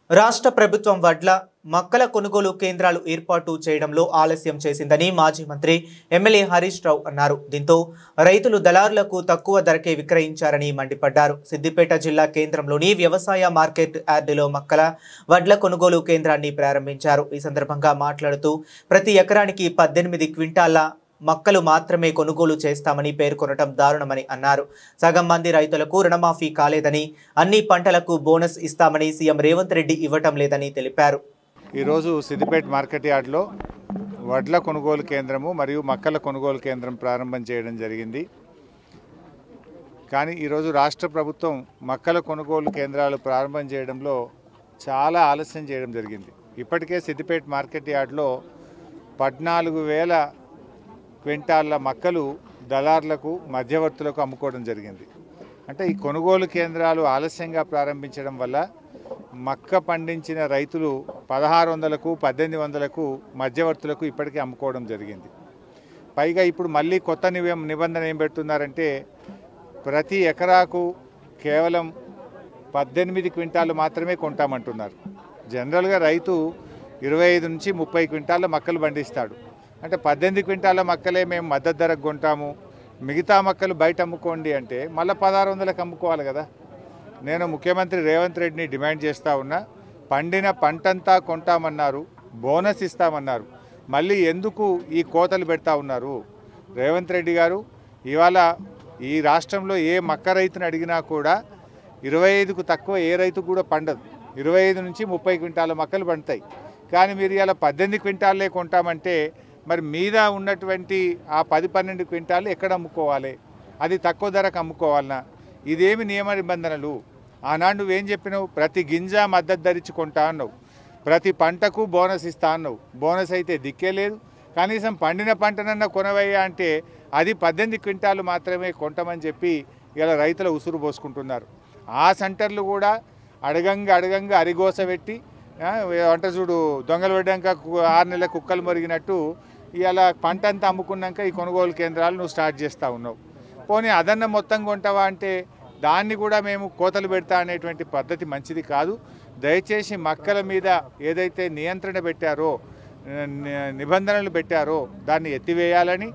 రాష్ట్ర ప్రభుత్వం వడ్ల మక్కల కొనుగోలు కేంద్రాలు ఏర్పాటు చేయడంలో ఆలస్యం చేసిందని మాజీ మంత్రి ఎమ్మెల్యే హరీష్ రావు అన్నారు. దీంతో రైతులు దళారులకు తక్కువ ధరకే విక్రయించారని మండిపడ్డారు. సిద్దిపేట జిల్లా కేంద్రంలోని వ్యవసాయ మార్కెట్ యార్డులో మక్కల వడ్ల కొనుగోలు కేంద్రాన్ని ప్రారంభించారు. ఈ సందర్భంగా మాట్లాడుతూ ప్రతి ఎకరానికి 18 క్వింటాల మక్కలు మాత్రమే కొనుగోలు చేస్తామని పేర్కొనడం దారుణమని అన్నారు. సగం మంది రైతులకు రుణమాఫీ కాలేదని, అన్ని పంటలకు బోనస్ ఇస్తామని సీఎం రేవంత్ రెడ్డి ఇవ్వటం లేదని తెలిపారు. ఈరోజు సిద్దిపేట మార్కెట్ యార్డ్లో వడ్ల కొనుగోలు కేంద్రము మరియు మక్కల కొనుగోలు కేంద్రం ప్రారంభం చేయడం జరిగింది. కానీ ఈరోజు రాష్ట్ర ప్రభుత్వం మక్కల కొనుగోలు కేంద్రాలు ప్రారంభం చేయడంలో చాలా ఆలస్యం చేయడం జరిగింది. ఇప్పటికే సిద్దిపేట మార్కెట్ యార్డ్లో 14,000 క్వింటాళ్ళ మక్కలు దళారులకు మధ్యవర్తులకు అమ్ముకోవడం జరిగింది. అంటే ఈ కొనుగోలు కేంద్రాలు ఆలస్యంగా ప్రారంభించడం వల్ల మక్క పండించిన రైతులు 1600కు 1800కు మధ్యవర్తులకు ఇప్పటికే అమ్ముకోవడం జరిగింది. పైగా ఇప్పుడు మళ్ళీ కొత్త నిబంధన ఏం పెడుతున్నారంటే ప్రతి ఎకరాకు కేవలం 18 క్వింటాలు మాత్రమే కొంటామంటున్నారు. జనరల్గా రైతు 25 నుంచి 30 క్వింటాల మక్కలు పండిస్తాడు. అంటే 18 క్వింటాల మక్కలే మేము మద్దతు ధరకు కొంటాము, మిగతా మక్కలు బయట అమ్ముకోండి అంటే మళ్ళీ 1600లకు అమ్ముకోవాలి కదా. నేను ముఖ్యమంత్రి రేవంత్ రెడ్డిని డిమాండ్ చేస్తూ ఉన్నా, పండిన పంటంతా కొంటామన్నారు, బోనస్ ఇస్తామన్నారు, మళ్ళీ ఎందుకు ఈ కోతలు పెడతా ఉన్నారు? రేవంత్ రెడ్డి గారు, ఇవాళ ఈ రాష్ట్రంలో ఏ మక్క రైతుని అడిగినా కూడా 25కు తక్కువ ఏ రైతు కూడా పండదు. 25 నుంచి 30 క్వింటాల మక్కలు పండుతాయి. కానీ మీరు ఇలా 18 క్వింటాలే కొంటామంటే మరి మీద ఉన్నటువంటి ఆ 10-12 క్వింటాలు ఎక్కడ అమ్ముకోవాలి? అది తక్కువ ధరకు అమ్ముకోవాలన్నా? ఇదేమి నియమ నిబంధనలు? ఆనాడు నువ్వేం చెప్పినావు? ప్రతి గింజ మద్దతు ధరించి కొంటా అన్నావు, ప్రతి పంటకు బోనస్ ఇస్తా అన్నావు. బోనస్ అయితే దిక్కే లేదు. కనీసం పండిన పంటనన్నా కొనవయ్యా అంటే అది 18 క్వింటాలు మాత్రమే కొంటామని చెప్పి ఇలా రైతుల ఉసురు పోసుకుంటున్నారు. ఆ సెంటర్లు కూడా అడగంగా అరిగోస పెట్టి వంట చూడు దొంగలు పడ్డాక 6 నెలల కుక్కలు మొరిగినట్టు ఇలా పంట అంతా అమ్ముకున్నాక ఈ కొనుగోలు కేంద్రాలు నువ్వు స్టార్ట్ చేస్తూ ఉన్నావు. పోనీ అదన్న మొత్తం కొంటావా అంటే దాన్ని కూడా మేము కోతలు పెడతా అనేటువంటి పద్ధతి మంచిది కాదు. దయచేసి మక్కల మీద ఏదైతే నియంత్రణ పెట్టారో, నిబంధనలు పెట్టారో దాన్ని ఎత్తివేయాలని,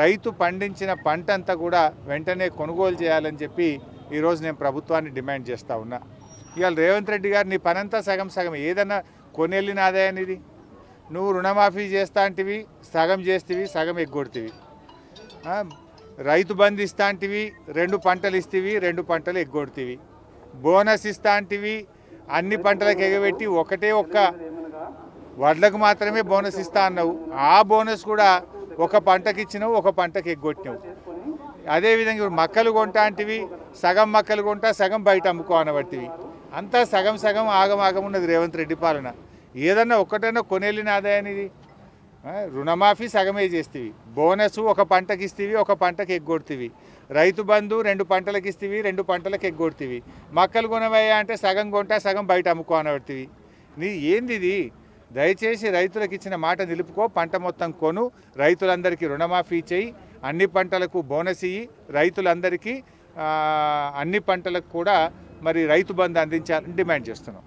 రైతు పండించిన పంట అంతా కూడా వెంటనే కొనుగోలు చేయాలని చెప్పి ఈరోజు నేను ప్రభుత్వాన్ని డిమాండ్ చేస్తూ ఉన్నా. ఇవాళ రేవంత్ రెడ్డి గారు నీ పనంతా సగం ఏదన్నా కొనెళ్ళిన ఆదాయానిది. నువ్వు రుణమాఫీ చేస్తా అంటివి, సగం చేస్తేవి, సగం ఎగ్గొడుతీవి. రైతు బంధు ఇస్తా అంటివి, 2 పంటలు ఇస్తేవి, 2 పంటలు ఎగ్గొడుతీవి. బోనస్ ఇస్తా అంటివి, అన్ని పంటలకు ఎగబెట్టి ఒక్క వడ్లకు మాత్రమే బోనస్ ఇస్తా అన్నావు. ఆ బోనస్ కూడా ఒక పంటకి ఇచ్చినావు, ఒక పంటకి ఎగ్గొట్టినావు. అదేవిధంగా ఇప్పుడు మక్కలు కొంటా అంటివి, సగం మక్కలు కొంటా, సగం బయట అమ్ముకో అనబట్టివి. అంతా సగం ఆగమాగం ఉన్నది రేవంత్ రెడ్డి పాలన. ఏదన్నా ఒక్కటన్నా కొనేళ్ళిన ఆదాయానిది. రుణమాఫీ సగమే చేస్తేవి, బోనస్ ఒక పంటకి ఇస్తేవి, ఒక పంటకి ఎగ్గొడుతీవి. రైతు బంధు 2 పంటలకు ఇస్తేవి, 2 పంటలకు ఎగ్గొడుతీవి. మక్కలు కొనవయ్యా అంటే సగం కొంటా, సగం బయట అమ్ముకో అనబట్టివి. నీ ఏంది ఇది? దయచేసి రైతులకు ఇచ్చిన మాట నిలుపుకో, పంట మొత్తం కొను, రైతులందరికీ రుణమాఫీ చేయి, అన్ని పంటలకు బోనస్ ఇయ్యి, రైతులందరికీ అన్ని పంటలకు కూడా మరి రైతు బంధు అందించాలని డిమాండ్ చేస్తున్నాం.